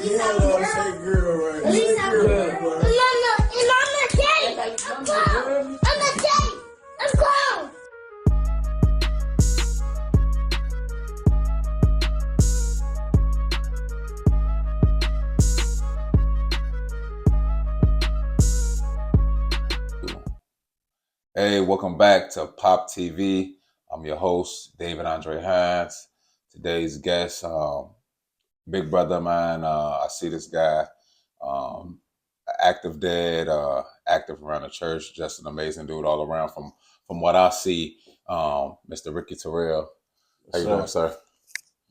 You gotta say girl right. Say girl right. And I'm not gay. I'm grown. I'm not gay. I'm grown. Hey, welcome back to Pop TV. I'm your host, David Andre Hines. Today's guest, big brother of mine. I see this guy, active dad, active around the church, just an amazing dude all around. From what I see, Mr. Ricky Terrell. How you doing, sir?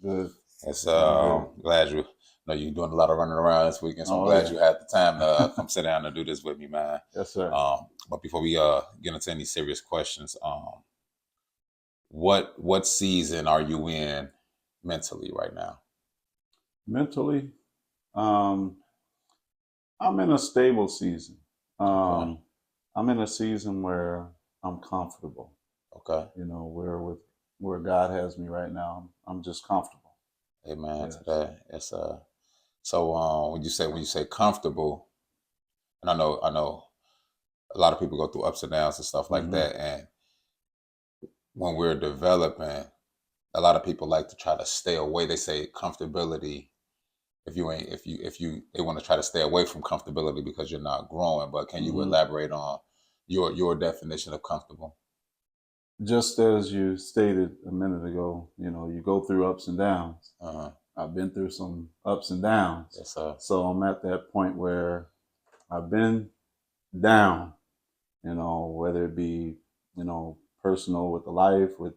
Good. It's glad you know you're doing a lot of running around this weekend, so I'm glad you had the time to come sit down and do this with me, man. Yes, sir. But before we get into any serious questions, what season are you in mentally right now? Mentally, I'm in a stable season. Okay. I'm in a season where I'm comfortable. Okay. You know, where God has me right now, I'm just comfortable. Amen. Yes. Today, it's so when you say comfortable, and I know a lot of people go through ups and downs and stuff like that, and when we're developing, a lot of people like to try to stay away. They say comfortability. If you they want to try to stay away from comfortability because you're not growing. But can you elaborate on your definition of comfortable? Just as you stated a minute ago, you know, you go through ups and downs. I've been through some ups and downs. Yes, sir. So I'm at that point where I've been down, you know, whether it be, you know, personal with the life, with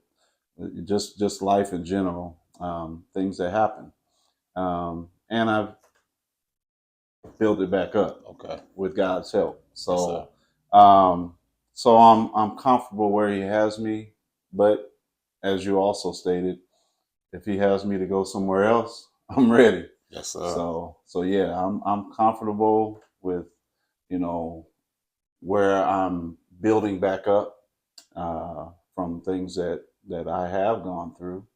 just life in general, things that happen. And I've built it back up, Okay, with God's help. So, yes, so I'm comfortable where He has me, but as you also stated, if He has me to go somewhere else, I'm ready. yes, sir. So yeah, I'm comfortable with, you know, where I'm building back up from things that I have gone through,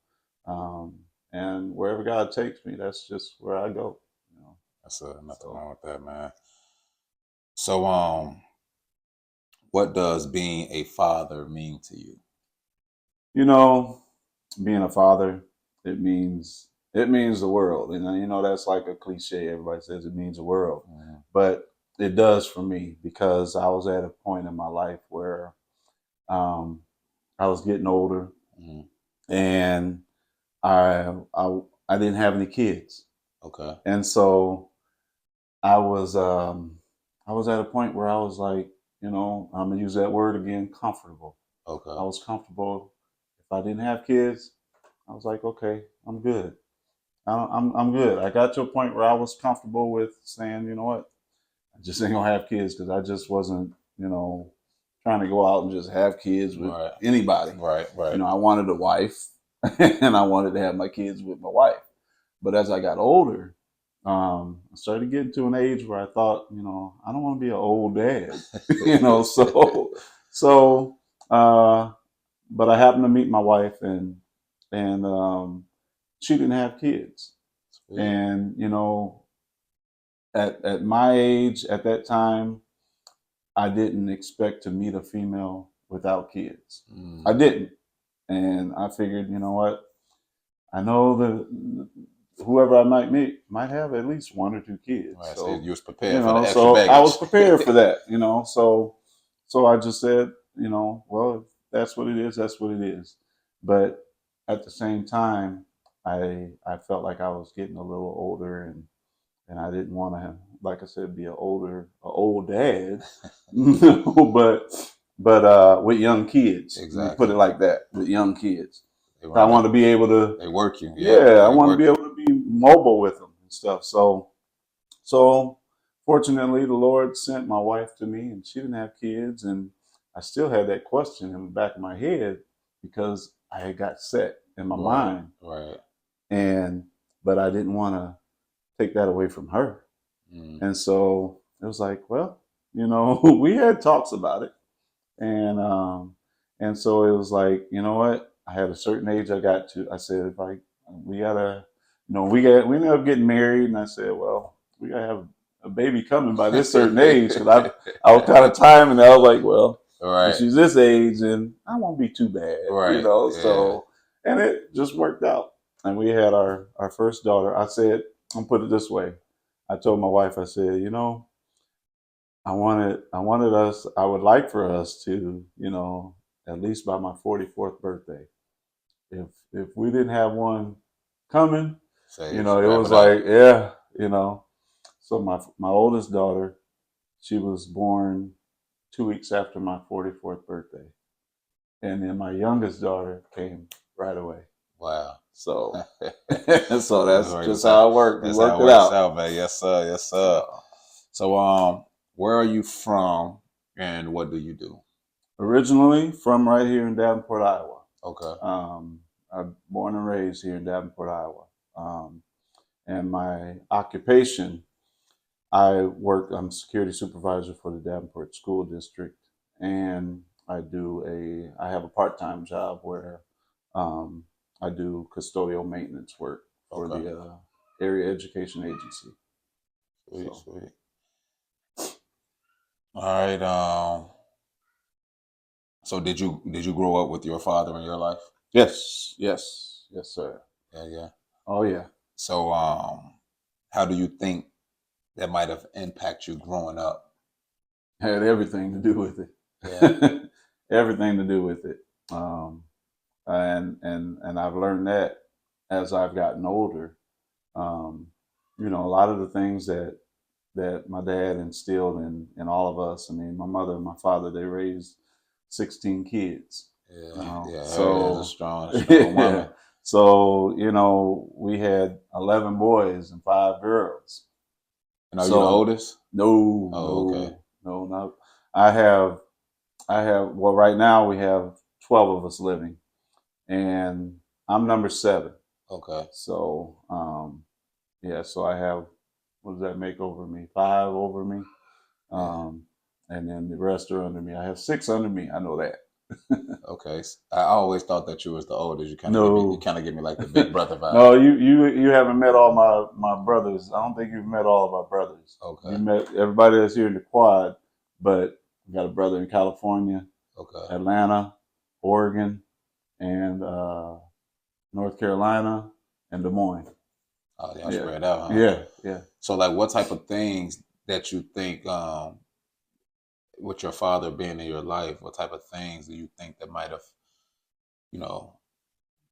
and wherever God takes me, that's just where I go. You know, That's nothing wrong with that, man. So, what does being a father mean to you? you know, being a father, it means the world, and you know that's like a cliche. Everybody says it means the world, but it does for me because I was at a point in my life where I was getting older, and I didn't have any kids. Okay. And so I was at a point where I was like, you know, I'm gonna use that word again, comfortable. Okay. I was comfortable. If I didn't have kids, I was like, okay, I'm good. I'm good. I got to a point where I was comfortable with saying, you know what, I just ain't gonna have kids because I just wasn't, you know, trying to go out and just have kids with anybody. Right. You know, I wanted a wife and I wanted to have my kids with my wife. But as I got older, I started getting to an age where I thought, you know, I don't want to be an old dad, you know. But I happened to meet my wife, and she didn't have kids, and you know, at my age at that time, I didn't expect to meet a female without kids. I didn't, and I figured, you know what, I know whoever I might meet might have at least one or two kids. Right, so you was prepared, you know, for the extra so baggage. I was prepared for that, you know. So I just said, you know, well, if that's what it is, that's what it is. But at the same time, I felt like I was getting a little older, and I didn't want to, like I said, be an old dad, but with young kids. Exactly. Let me put it like that, with young kids. I want to be able to. They work you. Yeah, I want to be able to be mobile with them and stuff. So fortunately, the Lord sent my wife to me, and she didn't have kids, and I still had that question in the back of my head because I had got set in my mind. Right. But I didn't want to take that away from her. And so it was like, well, you know, we had talks about it. And so it was like, you know what? I had a certain age I got to. I said, we gotta we ended up getting married, and I said, well, we gotta have a baby coming by this certain age, because I was kind of timing. I was like, well, right. if she's this age, and I won't be too bad, right. So, and it just worked out, and we had our first daughter. I said, I'll put it this way. I told my wife, I said, I would like for us to, at least by my 44th birthday, if we didn't have one coming, it was like, yeah, So my oldest daughter, she was born 2 weeks after my 44th birthday, and then my youngest daughter came right away. Wow. So, so that's just how it worked. We worked it out, man. Yes, sir. Yes, sir. So, where are you from, and what do you do? Originally from right here in Davenport, Iowa. Okay. I'm born and raised here in Davenport, Iowa. And my occupation, I'm security supervisor for the Davenport School District, and I have a part-time job where I do custodial maintenance work for the area education agency. Sweet. All right. So did you grow up with your father in your life? Yes, sir. Yeah. Oh yeah. So how do you think that might have impacted you growing up? Had everything to do with it. Yeah. Everything to do with it. And I've learned that as I've gotten older. A lot of the things that my dad instilled in all of us. I mean, my mother and my father, they raised 16 kids. So a strong woman. Yeah. So, we had 11 boys and 5 girls. And are you the oldest? No. Oh, okay. No, not. I have, well, right now we have 12 of us living, and I'm number 7. Okay. So, so I have, what does that make over me? 5 over me. And then the rest are under me. I have 6 under me. I know that. Okay. I always thought that you was the oldest. You kind of give me like the big brother vibe. No, you haven't met all my brothers. I don't think you've met all of our brothers. Okay. You met everybody that's here in the quad, but we got a brother in California, Atlanta, Oregon, and North Carolina, and Des Moines. Oh, y'all spread out, huh? Yeah. So, like, what type of things that you think, with your father being in your life, what type of things do you think that might have,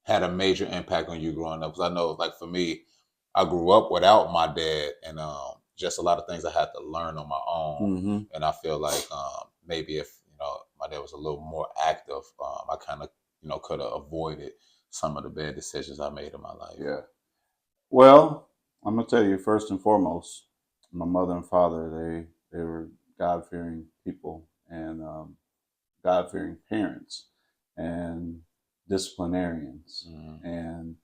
had a major impact on you growing up? Because I know, like, for me, I grew up without my dad, and just a lot of things I had to learn on my own. Mm-hmm. And I feel like maybe if my dad was a little more active, I kind of could have avoided some of the bad decisions I made in my life. Yeah. Well, I'm gonna tell you first and foremost, my mother and father, they were God-fearing people and God-fearing parents and disciplinarians. Mm-hmm. And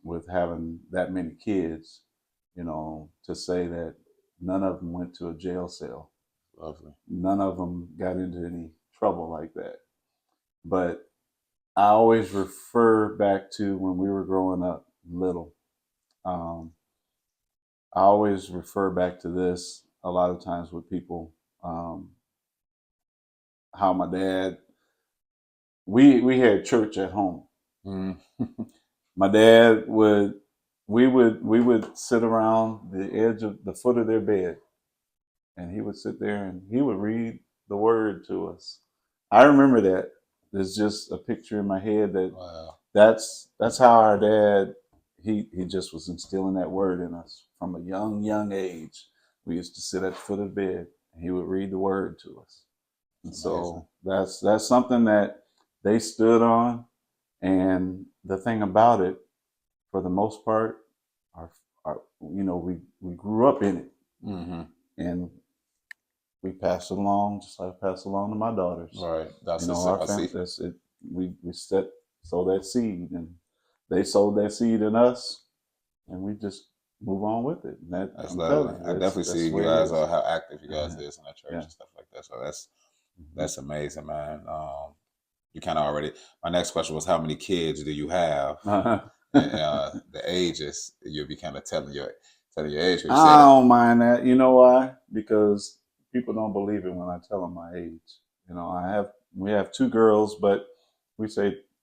with having that many kids, to say that none of them went to a jail cell. Lovely. None of them got into any trouble like that. But I always refer back to when we were growing up little. I always refer back to this a lot of times with people. How my dad, we had church at home. Mm-hmm. My dad we would sit around the edge of the foot of their bed, and he would sit there and he would read the word to us. I remember that. There's just a picture in my head that that's how our dad, he just was instilling that word in us from a young age. We used to sit at the foot of the bed and he would read the word to us. And so that's something that they stood on. And the thing about it, for the most part, we grew up in it. Mm-hmm. And we pass it along, just like I pass along to my daughters. Right. That's our family. That's it. We sow that seed, and they sowed that seed in us, and we just move on with it. And that's lovely. I definitely see you guys how active you guys is in the church and stuff like that. So that's amazing, man. You kind of already. My next question was, how many kids do you have? the ages, you'll be kind of telling your age. You I don't mind that. You know why? Because people don't believe it when I tell them my age. You know, we have 2 girls, but we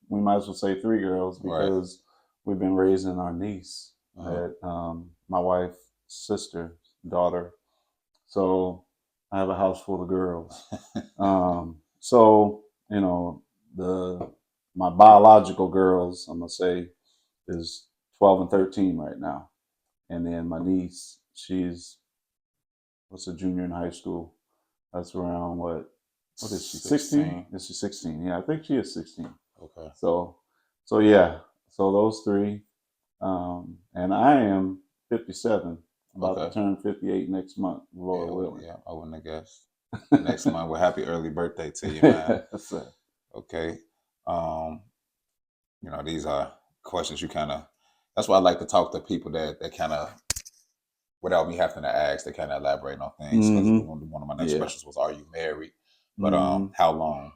might as well say 3 girls because we've been raising our niece, my wife's sister, daughter. So I have a house full of girls. So you know, my biological girls, I'm gonna say, is 12 and 13 right now. And then my niece, she's what's a junior in high school. That's around what is she, 16? Is she 16? Yeah, I think she is 16. Okay. So yeah. So those 3. And I am 57, about to turn 58 next month, Lord willing. Yeah, I wouldn't have guessed. Next month. Well, happy early birthday to you, man. Okay. You know, these are questions you kind of, that's why I like to talk to people that kind of, without me having to ask, they kind of elaborate on things. Because one of my next questions was, are you married? But how long?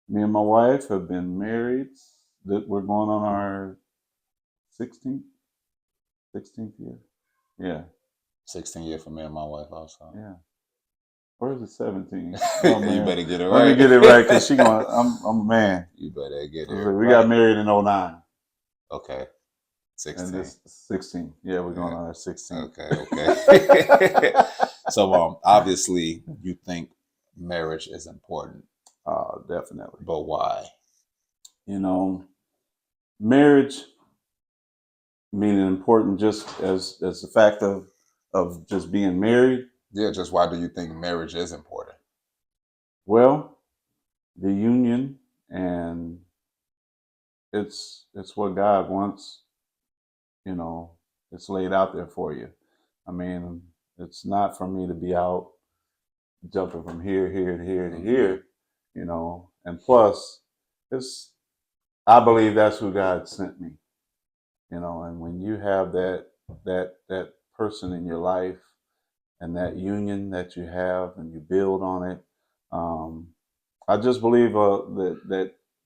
Me and my wife have been married. We're going on our 16th year. Yeah. 16 years for me and my wife also. Yeah. Or is it 17? Oh, man. You better get it right. Let me get it right, because she going, I'm a man. You better get it right. We got married in 09. Okay. 16. And this 16. Yeah, we're going on our 16. Okay. So obviously you think marriage is important. Definitely. But why? You know, marriage meaning important just as the fact of just being married. Yeah, just why do you think marriage is important? Well, the union, and it's what God wants. You know, it's laid out there for you. I mean, it's not for me to be out jumping from here to here to here, you know. And plus, I believe that's who God sent me, you know. And when you have that person in your life and that union that you have and you build on it, I just believe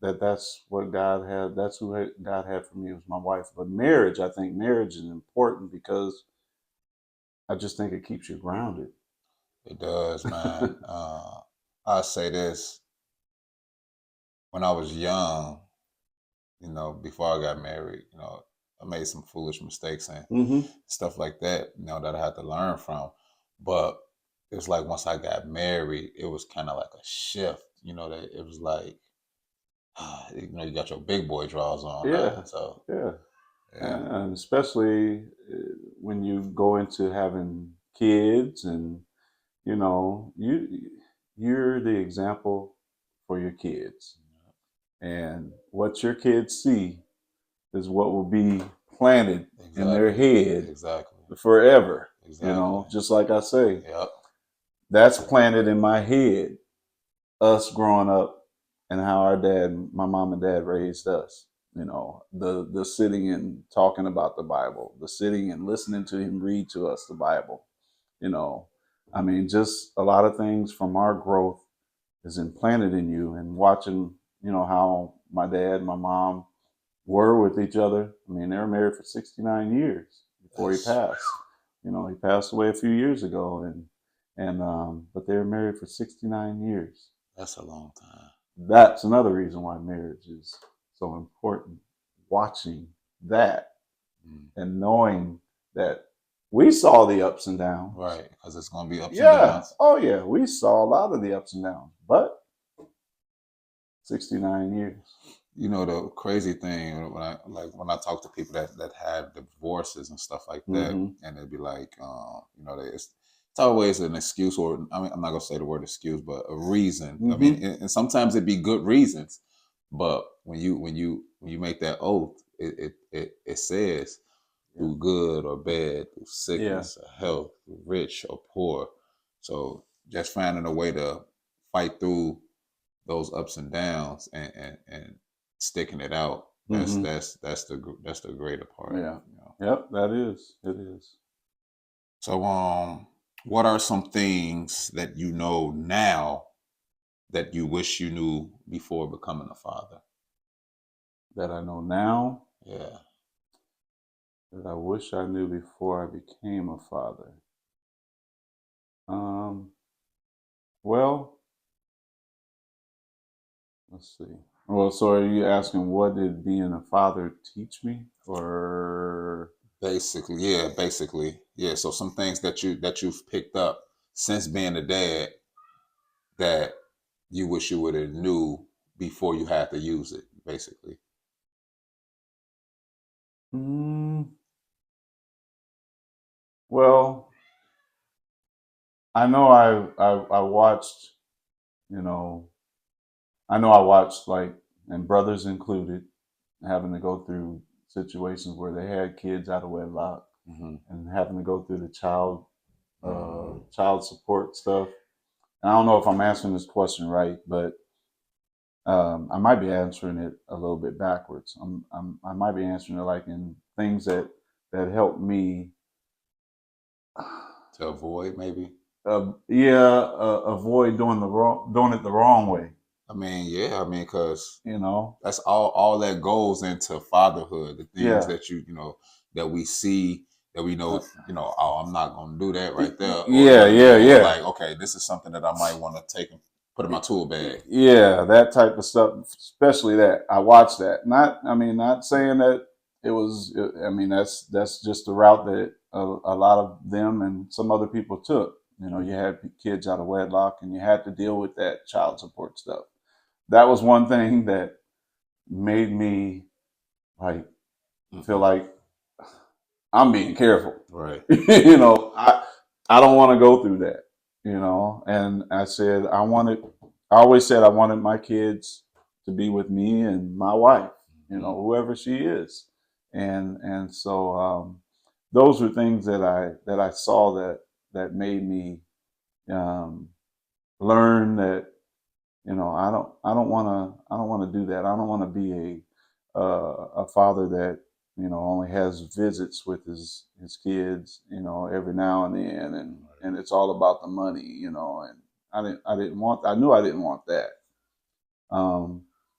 that's what God had. That's who God had for me, was my wife. But marriage, I think marriage is important because I just think it keeps you grounded. It does, man. I say this. When I was young, you know, before I got married, you know, I made some foolish mistakes and stuff like that, you know, that I had to learn from. But it was like once I got married, it was kind of like a shift, you know, that it was like, you know, you got your big boy draws on. Yeah. So, yeah. And especially when you go into having kids, and, you know, you're the example for your kids. And what your kids see is what will be planted in their head forever. You know, just like I say, that's planted in my head, us growing up and how my mom and dad raised us. You know, the sitting and talking about the Bible, the sitting and listening to him read to us the Bible. You know, I mean, just a lot of things from our growth is implanted in you, and watching, you know, how my dad and my mom were with each other. I mean, they were married for 69 years before he passed. You know, he passed away a few years ago, but they were married for 69 years. That's a long time. That's another reason why marriage is so important. Watching that and knowing that we saw the ups and downs. Right, because it's going to be ups and downs. Oh, yeah. We saw a lot of the ups and downs, but 69 years. You know, the crazy thing, when I talk to people that have divorces and stuff like that, and they'd be like, you know, it's always an excuse, or I mean, I'm not gonna say the word excuse, but a reason. I mean, and sometimes it'd be good reasons, but when you make that oath, it says through good or bad, through sickness or health, through rich or poor. So just finding a way to fight through those ups and downs and sticking it out. That's the greater part. Yeah. You know? Yep, that is. It is. So what are some things that you know now that you wish you knew before becoming a father? That I know now? Yeah. that I wish I knew before I became a father. Um, well, let's see. Well, so are you asking what did being a father teach me, or? Basically, yeah. So some things that you've picked up since being a dad that you wish you would have knew before you had to use it, basically. Mm, well, I know I watched, you know, I know I watched like, and brothers included, having to go through situations where they had kids out of wedlock Mm-hmm. and having to go through the child support stuff. And I don't know if I'm answering this question right, but I might be answering it a little bit backwards. I might be answering it like in things that help me To avoid, maybe. avoid doing it the wrong way. I mean, yeah. I mean, because You know, that's all that goes into fatherhood. The things yeah, that that we see, that we know. Oh, I'm not gonna do that right there, or you yeah, know what I yeah, mean, or yeah. like, okay, this is something that I might want to take and put in my tool bag. Yeah, that type of stuff, especially that. I watched that. Not saying that it was. I mean, that's just the route that a lot of them and some other people took. You know, you had kids out of wedlock, and you had to deal with that child support stuff. That was one thing that made me like feel Mm-hmm. like I'm being careful. Right. I don't want to go through that. And I always said I wanted my kids to be with me and my wife, Mm-hmm. whoever she is, and so those were things that I saw that made me um, learn that I don't want to do that. I don't want to be a father that only has visits with his kids every now and then, and it's all about the money, and I knew I didn't want that.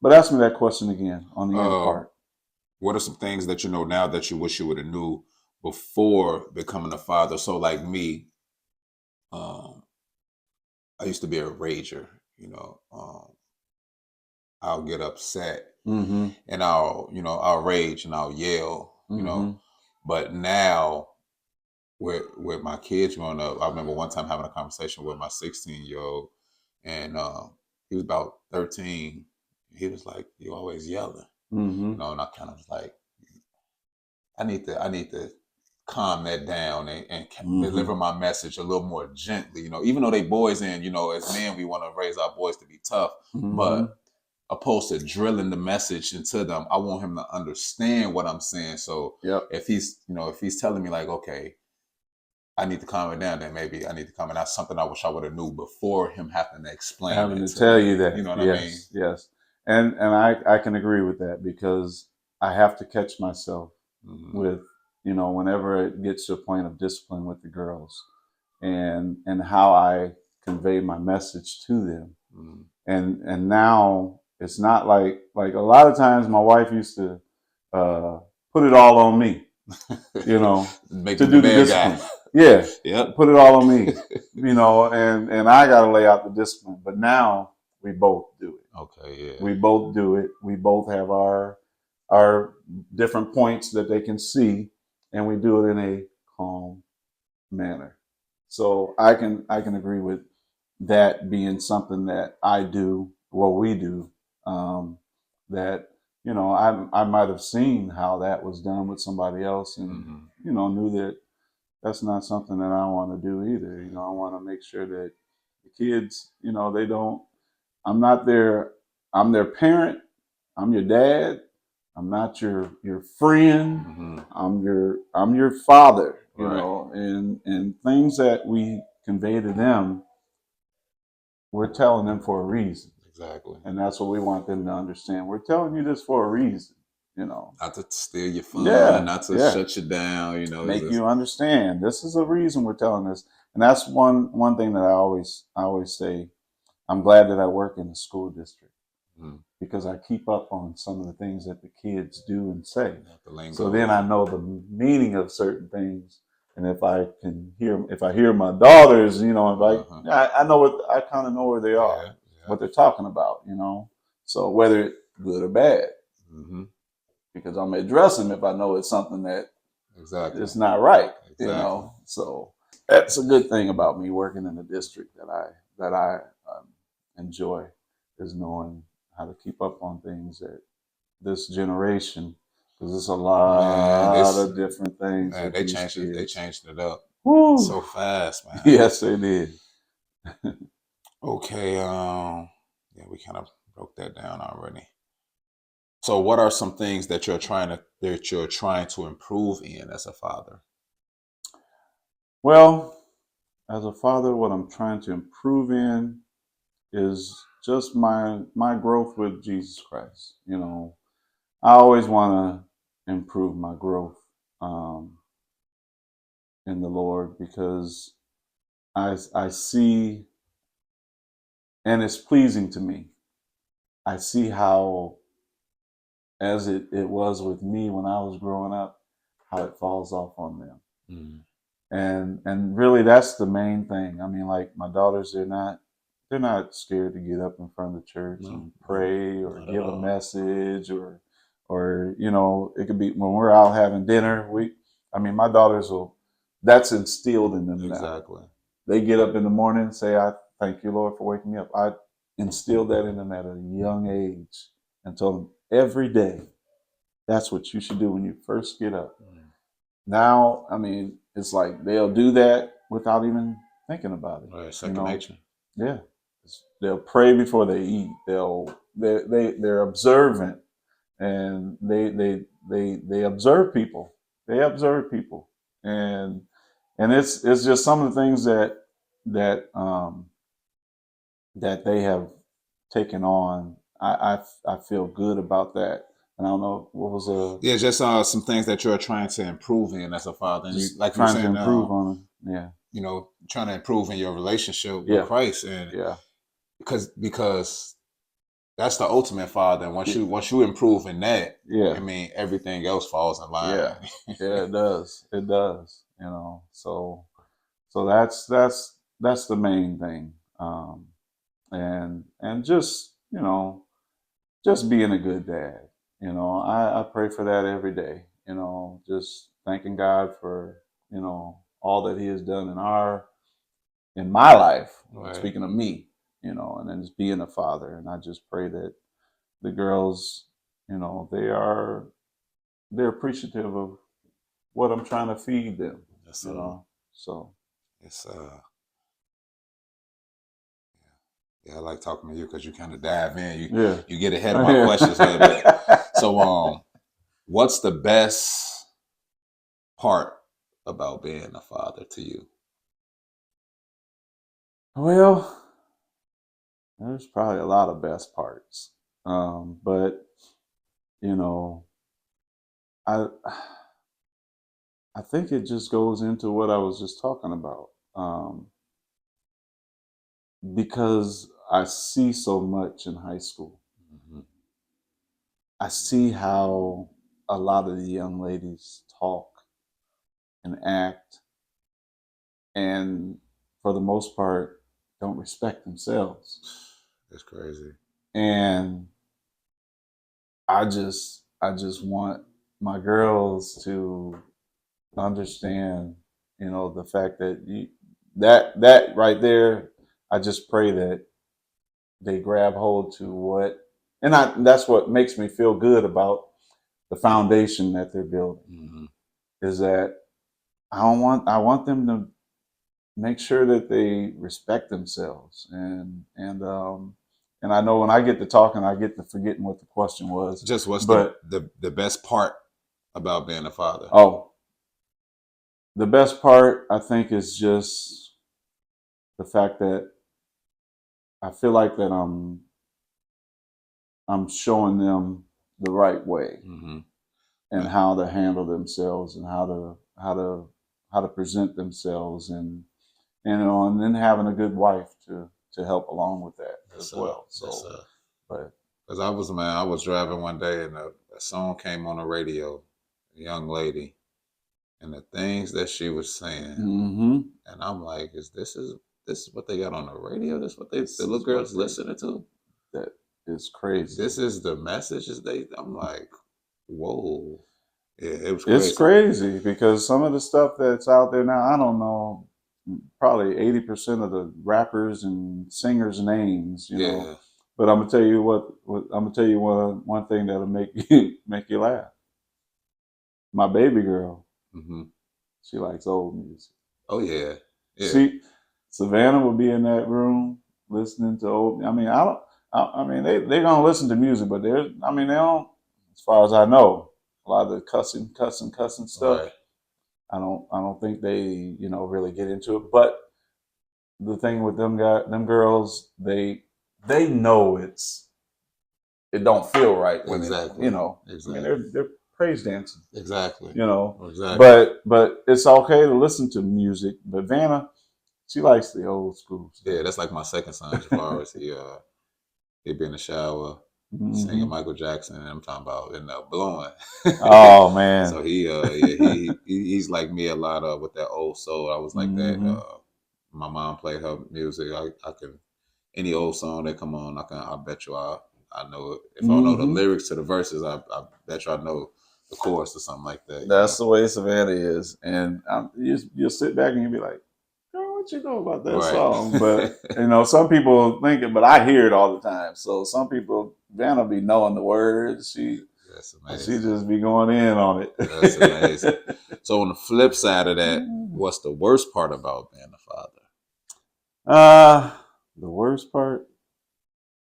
But ask me that question again on the end Uh, part. what are some things that you know now that you wish you would have knew before becoming a father? So, like me, um, I used to be a rager. I'll get upset Mm-hmm. and I'll rage and I'll yell. Mm-hmm. But now with my kids growing up, I remember one time having a conversation with my 16-year-old, and he was about 13. He was like, "You always yelling," Mm-hmm. and I kind of was like, I need to calm that down and Mm-hmm. deliver my message a little more gently. Even though they boys, and as men, we want to raise our boys to be tough, Mm-hmm. but opposed to drilling the message into them, I want him to understand what I'm saying. So Yep. if he's telling me like, okay, I need to calm it down, then maybe I need to calm it down. Something I wish I would have knew before him having to explain Having it to to tell you me. You that, know what I mean? yes, yes, and I can agree with that because I have to catch myself Mm-hmm. with whenever it gets to a point of discipline with the girls, and how I convey my message to them. Mm-hmm. And now it's not like a lot of times my wife used to uh, put it all on me, Make to him the do the bad guy. discipline. Yeah, Yep. put it all on me, and I got to lay out the discipline. But now we both do it. Okay. Yeah. We both do it. We both have our different points that they can see, and we do it in a calm manner. So I can agree with that being something that I do, what we do, that I might have seen how that was done with somebody else, and Mm-hmm. knew that that's not something that I want to do either. I want to make sure that the kids, they don't. I'm not their. I'm their parent. I'm your dad. I'm not your friend. Mm-hmm. I'm your father. Right. And things that we convey to them, we're telling them for a reason, Exactly. and that's what we want them to understand. We're telling you this for a reason. Not to steal your fun, Yeah, not to yeah. shut you down. It's Make just, you understand. This is a reason we're telling this, and that's one thing that I always say. I'm glad that I work in the school district because I keep up on some of the things that the kids do and say. The lingo. So then I know the meaning of certain things. And if I hear my daughters, you know, I know I kind of know where they are, what they're talking about, you know. So whether good or bad, because I'm address them if I know it's something that it's not right, you know. So that's a good thing about me working in the district that I enjoy, is knowing how to keep up on things that this generation. Because there's a lot of different things. Man, they changed it up so fast, man. Yes, they did. Okay, yeah, we kind of broke that down already. So, what are some things that you're trying to improve in as a father? Well, as a father, what I'm trying to improve in is just my growth with Jesus Christ. You know, I always want to improve my growth in the Lord, because I see, and it's pleasing to me. I see how, as it was with me when I was growing up, how it falls off on them. And really, that's the main thing. I mean, like my daughters, they're not scared to get up in front of the church and pray or give a message, or you know, it could be when we're out having dinner. My daughters that's instilled in them. Exactly. Now. They get up in the morning and say, "I thank you, Lord, for waking me up." I instilled that in them at a young age and told them every day, that's what you should do when you first get up. Now, I mean, it's like they'll do that without even thinking about it. Right, second nature. Yeah, they'll pray before they eat. They're observant, and they observe people. They observe people, and it's just some of the things that they have taken on. I feel good about that. And I don't know what was just some things that you're trying to improve in as a father, and like trying you're saying, to improve on them. Yeah, you know, trying to improve in your relationship with Christ, and because that's the ultimate father. And once you improve in that, I mean, everything else falls in line. Yeah, it does. It does. You know, so that's the main thing, and just, you know, just being a good dad. You know, I pray for that every day. You know, just thanking God for, you know, all that He has done in my life. Right. Speaking of me, you know, and then just being a father. And I just pray that the girls, you know, they're appreciative of what I'm trying to feed them. You know, so it's yeah, I like talking to you because you kind of dive in. You get ahead of my questions a little bit. So, what's the best part about being a father to you? Well, there's probably a lot of best parts, but you know, I think it just goes into what I was just talking about, because I see so much in high school. I see how a lot of the young ladies talk and act, and for the most part, don't respect themselves. That's crazy. And I just want my girls to understand, you know, the fact that that right there, I just pray that they grab hold to that's what makes me feel good about the foundation that they're building, is that I want them to make sure that they respect themselves, and I know when I get to talking, I get to forgetting what the question was. Just what's the best part about being a father? Oh, the best part, I think, is just the fact that I feel like that I'm showing them the right way, and how to handle themselves, and how to present themselves, and you know, and then having a good wife to help along with that as well. So, but Cause I was driving one day and a song came on the radio, a young lady, and the things that she was saying, and I'm like, this is what they got on the radio? This is what the little girls listening to? That is crazy. This is the messages I'm like, whoa. Yeah, it was crazy. It's crazy because some of the stuff that's out there now, I don't know, probably 80% of the rappers and singers' names, you know. But I'm gonna tell you I'm gonna tell you one thing that'll make you laugh. My baby girl, she likes old music. Oh yeah. Savannah will be in that room listening to old. I mean, I mean, they're gonna listen to music, but they don't. As far as I know, a lot of the cussing stuff. Right. I don't think they really get into it. But the thing with them girls, they know it don't feel right when exactly. Exactly. I mean, they're praise dancing. Exactly. Exactly. But it's okay to listen to music. But Vanna, she likes the old school stuff. Yeah, that's like my second son. As far as he'd be in the shower singing Michael Jackson, and I'm talking about blowing. Oh man! So he's like me a lot with that old soul. I was like that. My mom played her music. I can any old song that come on. I bet you I know it. If I don't know the lyrics to the verses, I bet you I know the chorus or something like that. That's the way Savannah is, and you'll sit back and you'll be like, what you know about that song? But some people think it, but I hear it all the time. So some people, Vanna be knowing the words. That's amazing. She just be going in on it. That's amazing. So on the flip side of that, what's the worst part about being a father? The worst part?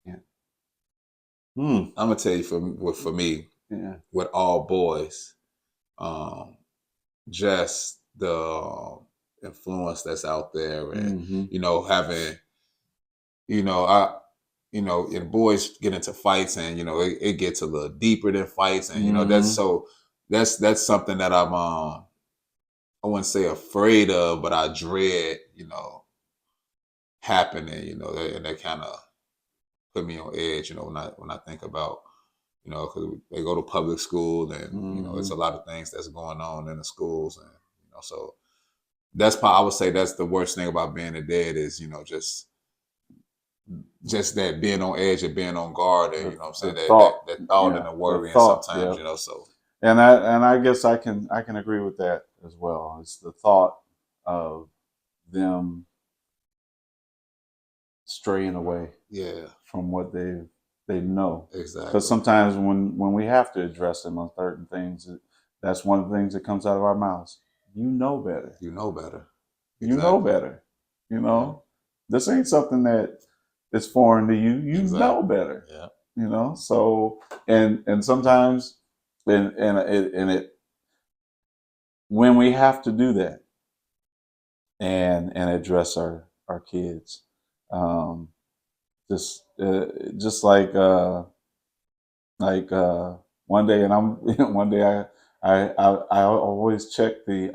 Yeah. I'm gonna tell you for me, with all boys, just the influence that's out there, and having, and boys get into fights, and it gets a little deeper than fights, and that's something that I'm I wouldn't say afraid of, but I dread, happening, and that kind of put me on edge, when I think about, because they go to public school, and it's a lot of things that's going on in the schools, and so that's probably, I would say that's the worst thing about being a dad is just that being on edge and being on guard, and what I'm saying, that thought and the worry, and sometimes so. And I guess I can agree with that as well. It's the thought of them straying away, from what they know. Exactly. Because sometimes when we have to address them on certain things, that's one of the things that comes out of our mouths. You know better. You know better. Exactly. You know better. This ain't something that is foreign to you. You know better. Yeah. So and sometimes and it when we have to do that and address our kids, just like one day, and I'm one day I always check the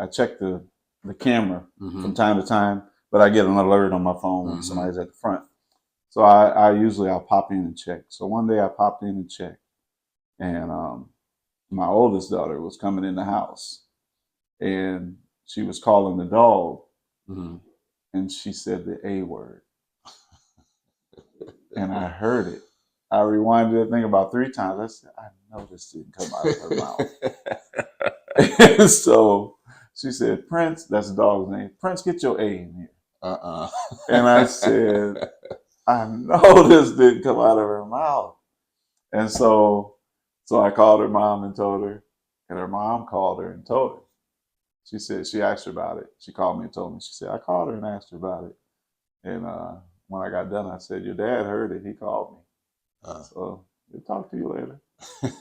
camera from time to time, but I get an alert on my phone when somebody's at the front. So I'll pop in and check. So one day I popped in and checked, and my oldest daughter was coming in the house, and she was calling the dog, and she said the A word, and I heard it. I rewinded the thing about 3 times. I said, I know this didn't come out of her mouth. And so she said, Prince, that's the dog's name. Prince, get your A in here. And I said, I know this didn't come out of her mouth. And so I called her mom and told her, and her mom called her and told her. She said, she asked her about it. She called me and told me. She said, I called her and asked her about it. And when I got done, I said, your dad heard it. He called me. So we'll talk to you later.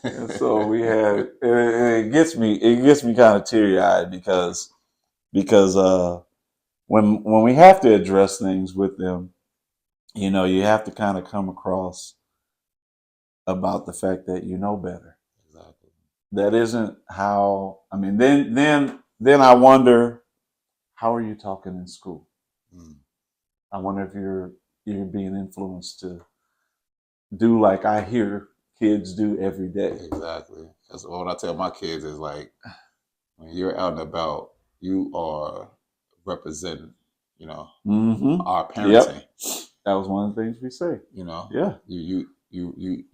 And so we had, it gets me kind of teary eyed because when we have to address things with them, you have to kind of come across about the fact that you know better. Exactly. That isn't how. I mean, then I wonder, how are you talking in school? I wonder if you're being influenced to do like I hear kids do every day. Exactly. That's what I tell my kids is like, when you're out and about, you are representing, you know, our parenting. Yep. That was one of the things we say. You know, yeah, you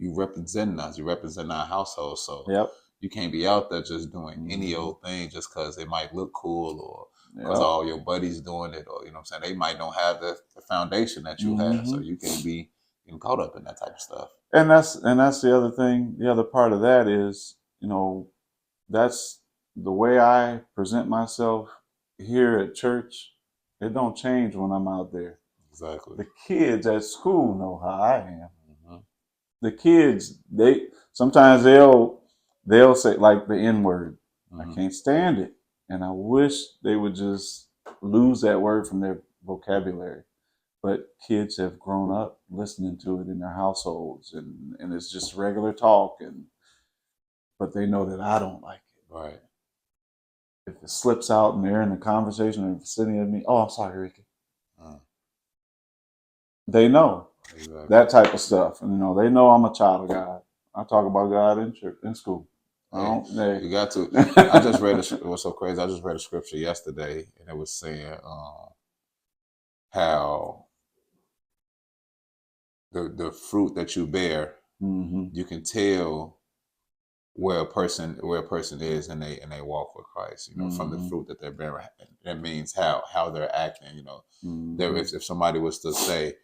represent us. You represent our household. So yep. you can't be out there just doing any old thing just because it might look cool or because Yep. all your buddies doing it, or you know what I'm saying, they might don't have the foundation that you have, so you can't be getting caught up in that type of stuff. And that's the other thing. The other part of that is, you know, that's the way I present myself here at church. It don't change when I'm out there. Exactly. The kids at school know how I am. The kids, they sometimes they'll say like the N word. I can't stand it, and I wish they would just lose that word from their vocabulary. But kids have grown up listening to it in their households, and it's just regular talk. But they know that I don't like it. Right. If it slips out and they're in the conversation and sitting at me, oh, I'm sorry, Ricky. They know that type of stuff. And, you know, they know I'm a child of God. I talk about God in church, in school. You got to. I just read it was so crazy. I just read a scripture yesterday, and it was saying how the fruit that you bear, you can tell where a person is and they walk with Christ, you know, from the fruit that they're bearing. That means how they're acting, you know. If somebody was to say,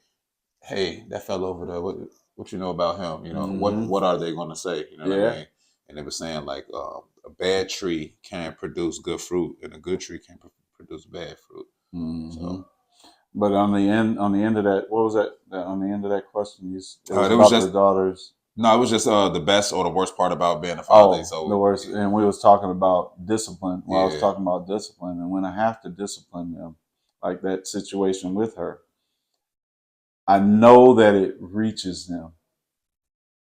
hey, that fell over there, what you know about him, you know, what are they going to say, you know what I mean? And they were saying like a bad tree can't produce good fruit and a good tree can't produce bad fruit. So, but on the end of that, what was that? On the end of that question, it was about just the daughters. No, it was just the best or the worst part about being a father. So the worst, and we was talking about discipline. Well, I was talking about discipline, and when I have to discipline them, like that situation with her, I know that it reaches them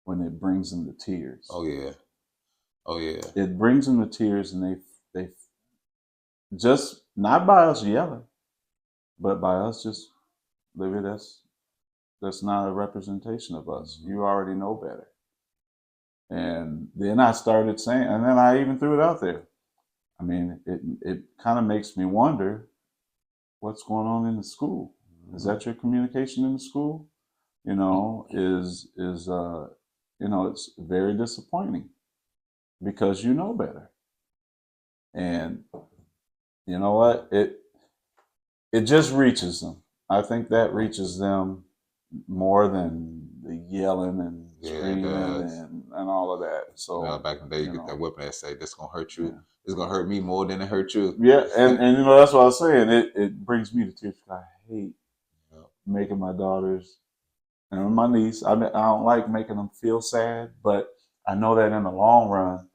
when it brings them to tears. Oh yeah. It brings them to tears, and they just not by us yelling, but by us just, Livy, that's not a representation of us. You already know better. And then I started saying, and then I even threw it out there. I mean, it kind of makes me wonder what's going on in the school. Is that your communication in the school? You know, you know, it's very disappointing because you know better. And you know what? It just reaches them. I think that reaches them more than the yelling and screaming and all of that. So back in the day, you get that whipping that say, "This gonna hurt you. It's gonna hurt me more than it hurt you." Yeah, and you know that's what I was saying. It brings me to tears. I hate making my daughters and my niece. I don't like making them feel sad, but I know that in the long run,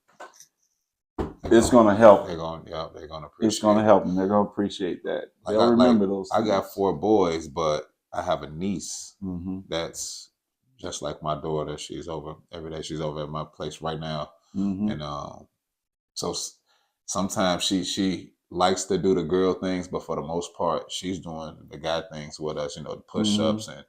it's going to help. They're going to appreciate. It's going to help them. They're going to appreciate that. They'll remember those things. I got 4 boys, but I have a niece that's just like my daughter. She's over every day. She's over at my place right now, and so sometimes she likes to do the girl things, but for the most part, she's doing the guy things with us. You know, the push-ups and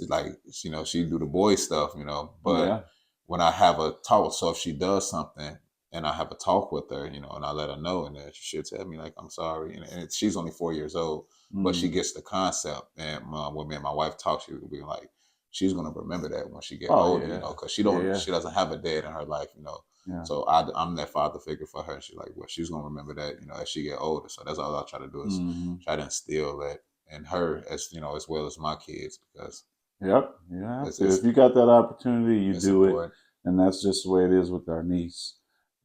like, you know, she do the boy stuff. You know, but when I have a talk, so if she does something and I have a talk with her, you know, and I let her know, and then she'll tell me like, I'm sorry, and she's only 4 years old, but she gets the concept. And when me and my wife talk, she would be like, she's gonna remember that when she get older, you know, because she doesn't have a dad in her life, you know. So I'm that father figure for her. She's like, well, she's gonna remember that, you know, as she get older. So that's all I try to do is try to instill that in her, as you know, as well as my kids, because if you got that opportunity, you do important. it, and that's just the way it is with our niece.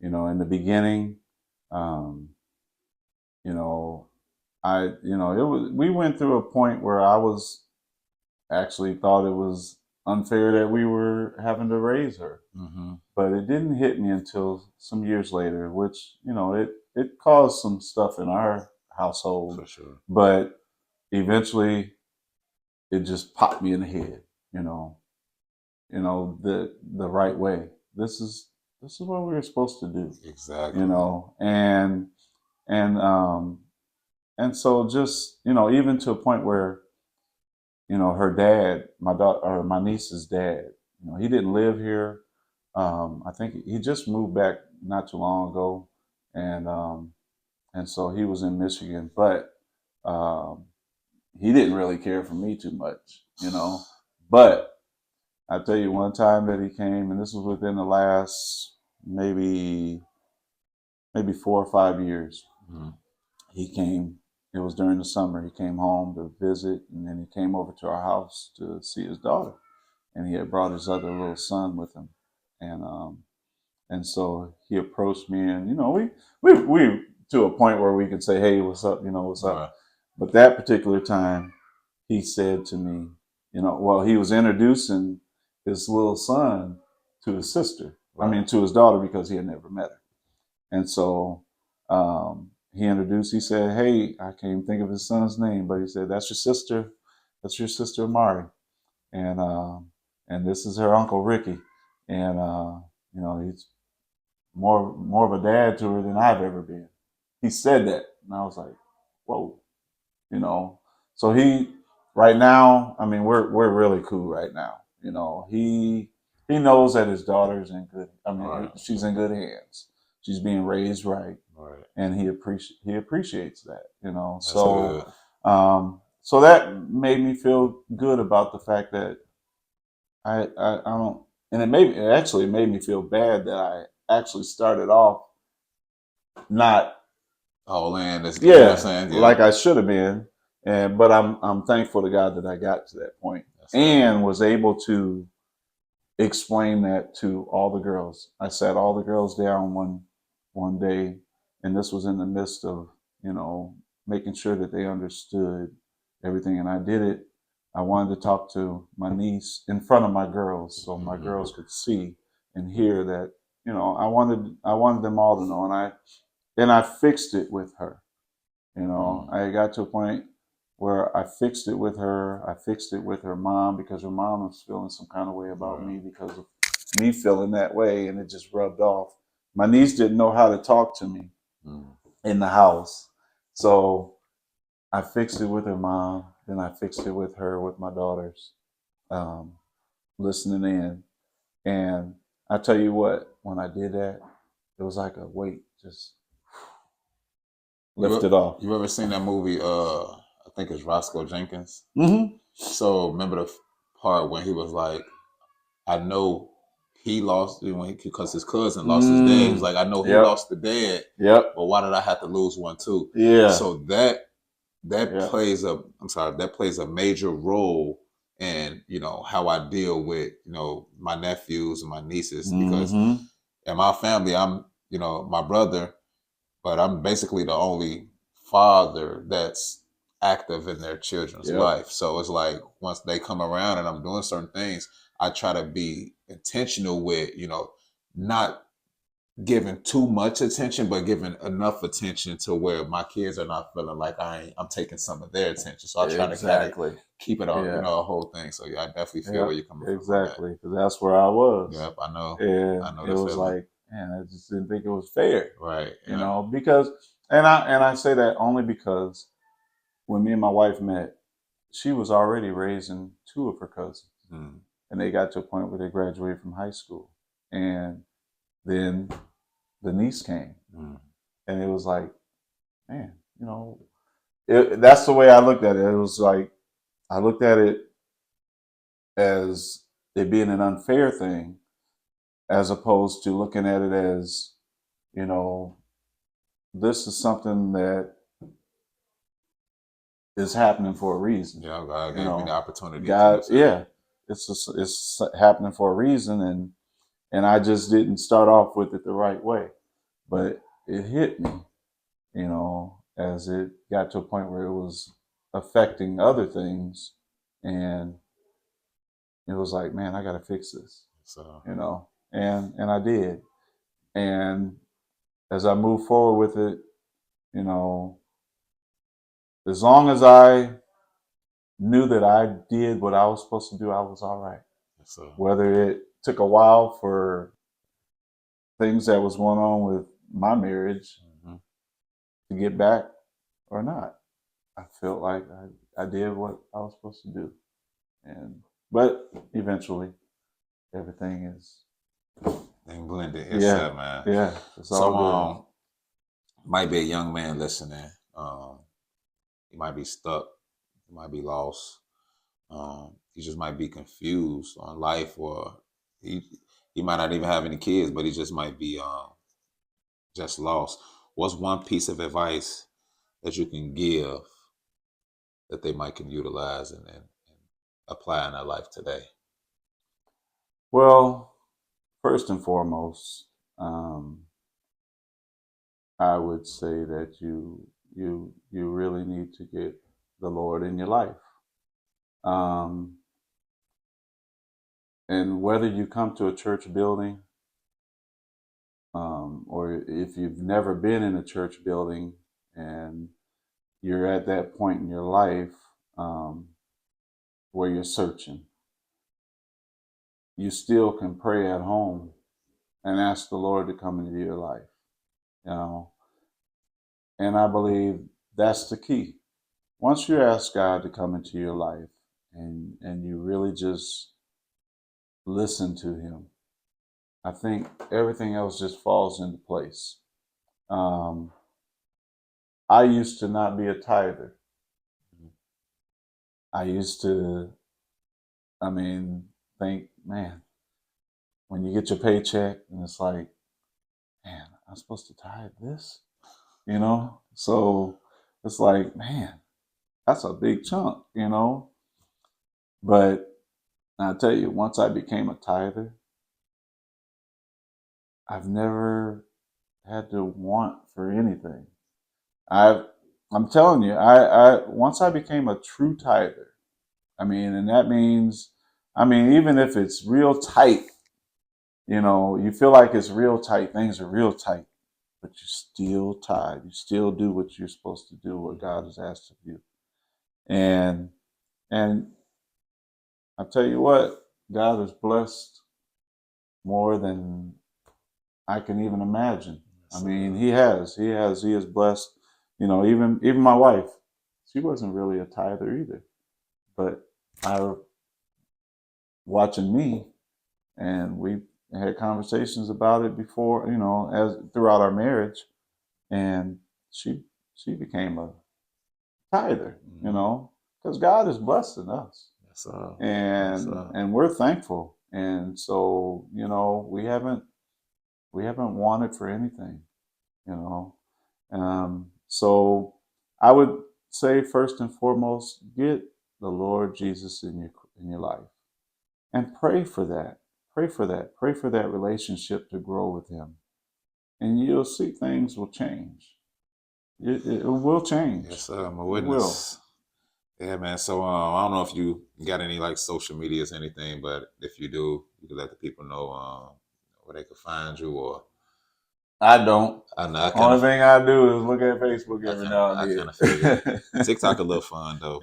You know, in the beginning, you know, we went through a point where I was actually thought it was unfair that we were having to raise her. But it didn't hit me until some years later, which, you know, it caused some stuff in our household. For sure. But eventually it just popped me in the head, you know, the right way. This is what we were supposed to do. Exactly. You know, and so just, you know, even to a point where, you know, her dad, my niece's dad, you know, he didn't live here, I think he just moved back not too long ago, and so he was in Michigan, but um, he didn't really care for me too much, you know. But I tell you, one time that he came, and this was within the last maybe 4 or 5 years. Mm-hmm. He came. It was during the summer. He came home to visit, and then he came over to our house to see his daughter. And he had brought his other little son with him, and so he approached me, and we to a point where we could say, "Hey, what's up?" What's up. Right. But that particular time, he said to me, well, he was introducing his little son to his sister. Right. I mean, to his daughter, because he had never met her. And so he said, "Hey," I can't even think of his son's name, but he said, "That's your sister. That's your sister, Amari. And this is her Uncle Ricky. And, he's more of a dad to her than I've ever been." He said that. And I was like, whoa, you know. So right now, I mean, we're really cool right now. He knows that his daughter's in good, Right. she's in good hands. She's being raised right. Right. And he appreciates that, That's So, good. so that made me feel good about the fact that I don't, and it actually made me feel bad that I actually started off not All in. You know what I'm saying? Yeah. like I should have been, but I'm thankful to God that I got to that point and was able to explain that to all the girls. I sat all the girls down one day, and this was in the midst of making sure that they understood everything, and I did it. I wanted to talk to my niece in front of my girls, so my girls could see and hear that. I wanted them all to know, and I fixed it with her. I got to a point where I fixed it with her. I fixed it with her mom because her mom was feeling some kind of way about me because of me feeling that way, and it just rubbed off. My niece didn't know how to talk to me in the house, so I fixed it with her mom. Then I fixed it with her, with my daughters, listening in. And I tell you what, when I did that, it was like a weight just lifted off. You ever seen that movie? I think it's Roscoe Jenkins. Mm-hmm. So remember the part when he was like, "I know he lost because his cousin lost his dad." He was like, "I know he lost the dad. Yep. But why did I have to lose one too?" Yeah. So that plays a major role in how I deal with my nephews and my nieces because in my family I'm my brother, but I'm basically the only father that's active in their children's life. So it's like once they come around and I'm doing certain things, I try to be intentional with, not giving too much attention, but giving enough attention to where my kids are not feeling like I'm taking some of their attention. So I try to kind of keep it on, a whole thing. So yeah, I definitely feel where you're coming from. Exactly, because that's where I was. Yep, I know. And I know it was feeling. like, man, I just didn't think it was fair. Right. Because, and I say that only because when me and my wife met, she was already raising two of her cousins, and they got to a point where they graduated from high school, and then the niece came, and it was like, man, that's the way I looked at it. It was like I looked at it as it being an unfair thing, as opposed to looking at it as, this is something that is happening for a reason. Yeah, God gave me the opportunity. God, it's happening for a reason, and I just didn't start off with it the right way, but it hit me, as it got to a point where it was affecting other things, and it was like, man, I got to fix this, and I did, and as I moved forward with it, as long as I knew that I did what I was supposed to do, I was all right. Whether it took a while for things that was going on with my marriage to get back or not, I felt like I did what I was supposed to do, but eventually everything is And blended. Yes, sir, man. Yeah. It's So, all good. might be a young man listening. He might be stuck. He might be lost. He just might be confused on life, or he might not even have any kids, but he just might be just lost. What's one piece of advice that you can give that they might can utilize and apply in their life today? Well, first and foremost, I would say that you really need to get the Lord in your life. And whether you come to a church building, or if you've never been in a church building and you're at that point in your life where you're searching, you still can pray at home and ask the Lord to come into your life, you know. And I believe that's the key. Once you ask God to come into your life and you really just listen to him, I think everything else just falls into place. I used to not be a tither. I used to, think, man, when you get your paycheck and it's like, man, I'm supposed to tithe this, you know? So it's like, man, that's a big chunk, you know? But I tell you, once I became a tither, I've never had to want for anything. I'm telling you, I once I became a true tither, and that means, even if it's real tight, you feel like it's real tight, things are real tight, but you still tithe. You still do what you're supposed to do, what God has asked of you. And I tell you what, God has blessed more than I can even imagine. He has blessed, even my wife, she wasn't really a tither either, but watching me, and we had conversations about it before, as throughout our marriage, and she became a tither, because God is blessing us. Yes, sir. And we're thankful. And so, we haven't wanted for anything, So I would say first and foremost, get the Lord Jesus in your life, and pray for that. Pray for that. Pray for that relationship to grow with him, and you'll see things will change. It will change. Yes, sir. I'm a witness. Yeah, man. So I don't know if you got any like social medias or anything, but if you do, you can let the people know where they can find you. Or I don't. Only thing I do is look at Facebook every now and then. I kind of figured. TikTok a little fun though.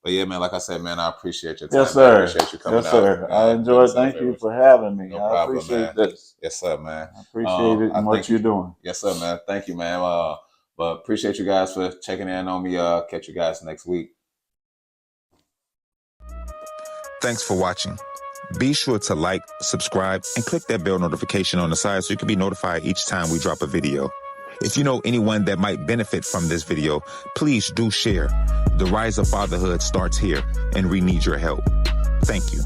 But yeah, man. Like I said, man, I appreciate your time. Yes, sir. I appreciate you coming out. Yes, sir. I enjoyed. Thank you for having me. No problem, I appreciate man. this. Yes, sir, man. I appreciate it and what you're doing. Yes, sir, man. Thank you, man. But appreciate you guys for checking in on me. Catch you guys next week. Thanks for watching. Be sure to like, subscribe, and click that bell notification on the side so you can be notified each time we drop a video. If you know anyone that might benefit from this video, please do share. The rise of fatherhood starts here, and we need your help. Thank you.